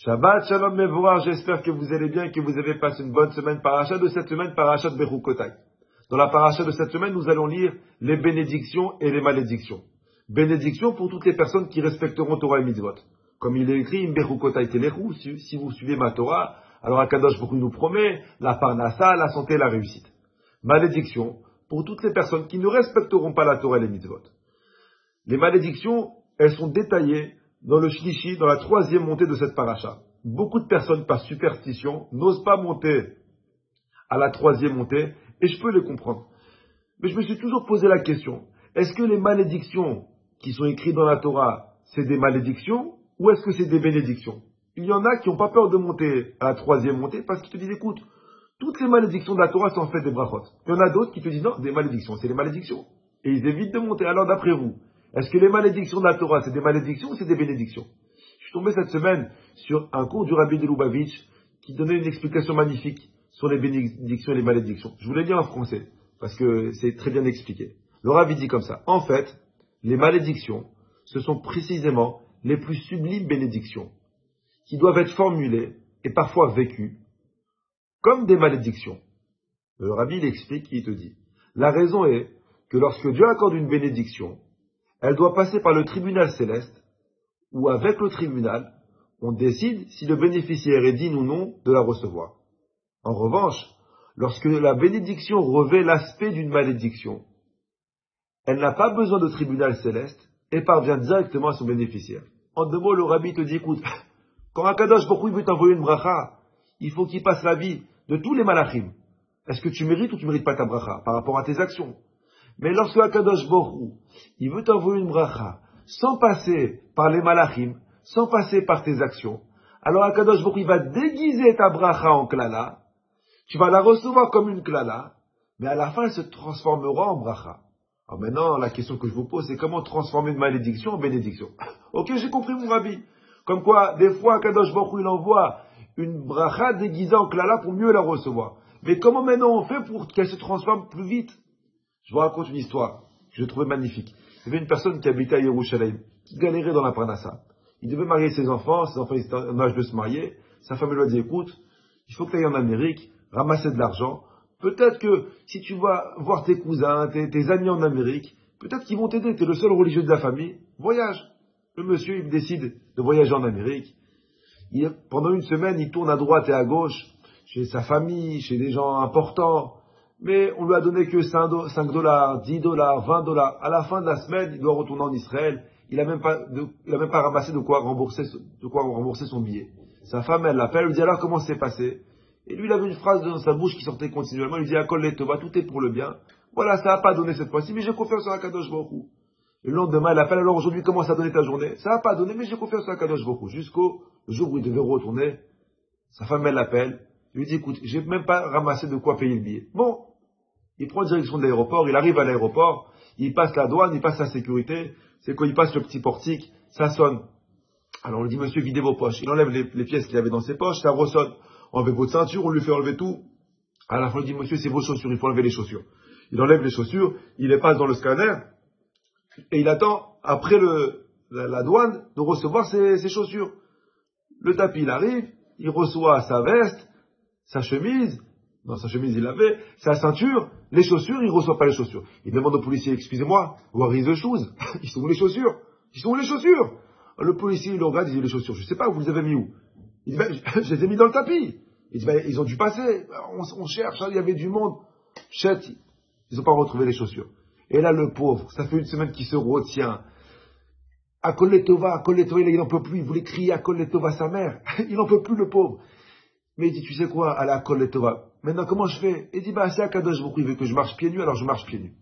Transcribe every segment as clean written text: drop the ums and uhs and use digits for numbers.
Shabbat Shalom Mevorach, j'espère que vous allez bien et que vous avez passé une bonne semaine. Paracha de cette semaine, Paracha de Bechukotai. Dans la paracha de cette semaine, nous allons lire les bénédictions et les malédictions. Bénédictions pour toutes les personnes qui respecteront Torah et Mitzvot. Comme il est écrit, Bechukotai Telechu, si vous suivez ma Torah, alors Akadosh Baruch Hu nous promet la parnassa, la santé et la réussite. Malédictions pour toutes les personnes qui ne respecteront pas la Torah et les Mitzvot. Les malédictions, elles sont détaillées dans le Shlishi, dans la troisième montée de cette paracha. Beaucoup de personnes, par superstition, n'osent pas monter à la troisième montée, et je peux les comprendre. Mais je me suis toujours posé la question, est-ce que les malédictions qui sont écrites dans la Torah, c'est des malédictions, ou est-ce que c'est des bénédictions? Il y en a qui n'ont pas peur de monter à la troisième montée, parce qu'ils te disent, écoute, toutes les malédictions de la Torah sont en fait des brachot. Il y en a d'autres qui te disent, non, des malédictions, c'est des malédictions. Et ils évitent de monter. Alors d'après vous, est-ce que les malédictions de la Torah, c'est des malédictions ou c'est des bénédictions? Je suis tombé cette semaine sur un cours du Rabbi de Lubavitch qui donnait une explication magnifique sur les bénédictions et les malédictions. Je voulais lire en français, parce que c'est très bien expliqué. Le Rabbi dit comme ça. En fait, les malédictions, ce sont précisément les plus sublimes bénédictions, qui doivent être formulées et parfois vécues comme des malédictions. Le Rabbi, il explique, il te dit. La raison est que lorsque Dieu accorde une bénédiction, elle doit passer par le tribunal céleste, où avec le tribunal, on décide si le bénéficiaire est digne ou non de la recevoir. En revanche, lorsque la bénédiction revêt l'aspect d'une malédiction, elle n'a pas besoin de tribunal céleste et parvient directement à son bénéficiaire. En deux mots, le Rabbi te dit, écoute, quand Akadosh Baruch Hu veut t'envoyer une bracha, il faut qu'il passe la vie de tous les malachim. Est-ce que tu mérites ou tu ne mérites pas ta bracha par rapport à tes actions? Mais lorsque Akadosh Baruch Hu, il veut t'envoyer une bracha, sans passer par les malachim, sans passer par tes actions, alors Akadosh Baruch Hu, il va déguiser ta bracha en klala, tu vas la recevoir comme une klala, mais à la fin, elle se transformera en bracha. Alors maintenant, la question que je vous pose, c'est comment transformer une malédiction en bénédiction? Ok, j'ai compris mon rabbi. Comme quoi, des fois, Akadosh Baruch Hu, il envoie une bracha déguisée en klala pour mieux la recevoir. Mais comment maintenant on fait pour qu'elle se transforme plus vite? Je vous raconte une histoire que je trouvais magnifique. Il y avait une personne qui habitait à Yerushalayim, qui galérait dans la parnassa. Il devait marier ses enfants étaient en âge de se marier. Sa femme lui a dit, écoute, il faut que tu ailles en Amérique, ramasser de l'argent. Peut-être que si tu vas voir tes cousins, tes amis en Amérique, peut-être qu'ils vont t'aider, tu es le seul religieux de la famille. Voyage. Le monsieur, il décide de voyager en Amérique. Pendant une semaine, il tourne à droite et à gauche, chez sa famille, chez des gens importants. Mais on lui a donné que 5 $, 10 $, 20 $. À la fin de la semaine, il doit retourner en Israël. Il n'a même pas ramassé de quoi rembourser son billet. Sa femme, elle l'appelle, elle lui dit alors comment c'est passé? Et lui, il avait une phrase dans sa bouche qui sortait continuellement. Il lui dit Akol Letova, tout est pour le bien. Voilà, ça n'a pas donné cette fois-ci, mais j'ai confiance en Akadosh Baruch Hu. Le lendemain, elle appelle alors aujourd'hui, comment ça a donné ta journée? Ça n'a pas donné, mais j'ai confiance en Akadosh Baruch Hu. Jusqu'au jour où il devait retourner, sa femme, elle l'appelle. Il lui dit écoute, j'ai même pas ramassé de quoi payer le billet. Bon. Il prend direction de l'aéroport, il arrive à l'aéroport, il passe la douane, il passe la sécurité, c'est quand il passe le petit portique, ça sonne. Alors on lui dit, monsieur, videz vos poches. Il enlève les pièces qu'il avait dans ses poches, ça ressonne. Enlevez votre ceinture, on lui fait enlever tout. À la fin, il dit, monsieur, c'est vos chaussures, il faut enlever les chaussures. Il enlève les chaussures, il les passe dans le scanner, et il attend, après la douane, de recevoir ses chaussures. Le tapis, il arrive, il reçoit sa veste, sa chemise, il l'avait, sa ceinture, les chaussures, il ne reçoit pas les chaussures. Il demande au policier, excusez-moi, where is the shoes? Ils sont où les chaussures? Ils sont où les chaussures? Le policier, il le regarde, il dit, les chaussures, je ne sais pas, vous les avez mis où? Il dit, ben, je les ai mis dans le tapis. Il dit, ben, ils ont dû passer, on cherche, hein, il y avait du monde. Chet, ils n'ont pas retrouvé les chaussures. Et là, le pauvre, ça fait une semaine qu'il se retient. Akol Letova, il n'en peut plus, il voulait crier Akol Letova sa mère. Il n'en peut plus, le pauvre. Mais il dit, tu sais quoi, à la Akol Letova. Maintenant, comment je fais? Il dit, bah, c'est Akadosh Baruch Hu, il veut que je marche pieds nus, alors je marche pieds nus.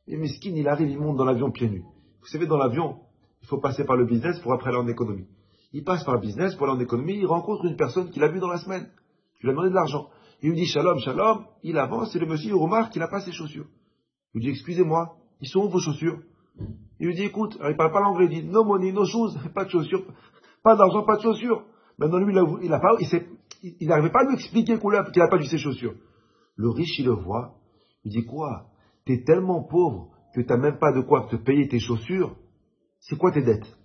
Et Miskin, il arrive, il monte dans l'avion pieds nus. Vous savez, dans l'avion, il faut passer par le business pour après aller en économie. Il passe par le business pour aller en économie, il rencontre une personne qu'il a vue dans la semaine. Il lui a demandé de l'argent. Il lui dit, shalom, shalom, il avance, et le monsieur, il remarque qu'il n'a pas ses chaussures. Il lui dit, excusez-moi, ils sont où vos chaussures? Il lui dit, écoute, alors il parle pas l'anglais, il dit, no money, no shoes, pas de chaussures, pas d'argent, pas de chaussures. Maintenant, lui, il n'arrivait pas à lui expliquer qu'il n'a pas vu ses chaussures. Le riche, il le voit, il dit, quoi? T'es tellement pauvre que t'as même pas de quoi te payer tes chaussures? C'est quoi tes dettes?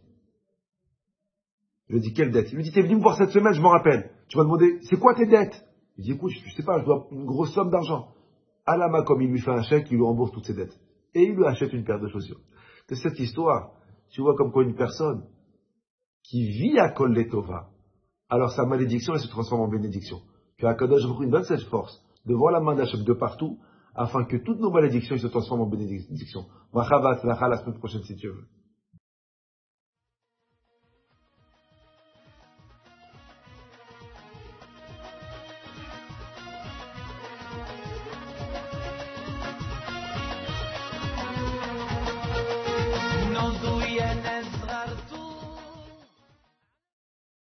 Il lui dit, quelle dette? Il lui dit, t'es venu me voir cette semaine, je m'en rappelle. Tu m'as demandé, c'est quoi tes dettes? Il dit, écoute, je sais pas, je dois une grosse somme d'argent. Alama, comme il lui fait un chèque, il lui rembourse toutes ses dettes. Et il lui achète une paire de chaussures. De cette histoire, tu vois comme quoi une personne qui vit à Kol Letova, alors sa malédiction, elle se transforme en bénédiction. Que Akadosh Baruch Hu nous donne cette force de voir la main d'Hachem de partout, afin que toutes nos malédictions se transforment en bénédictions. La semaine prochaine, si Dieu veut.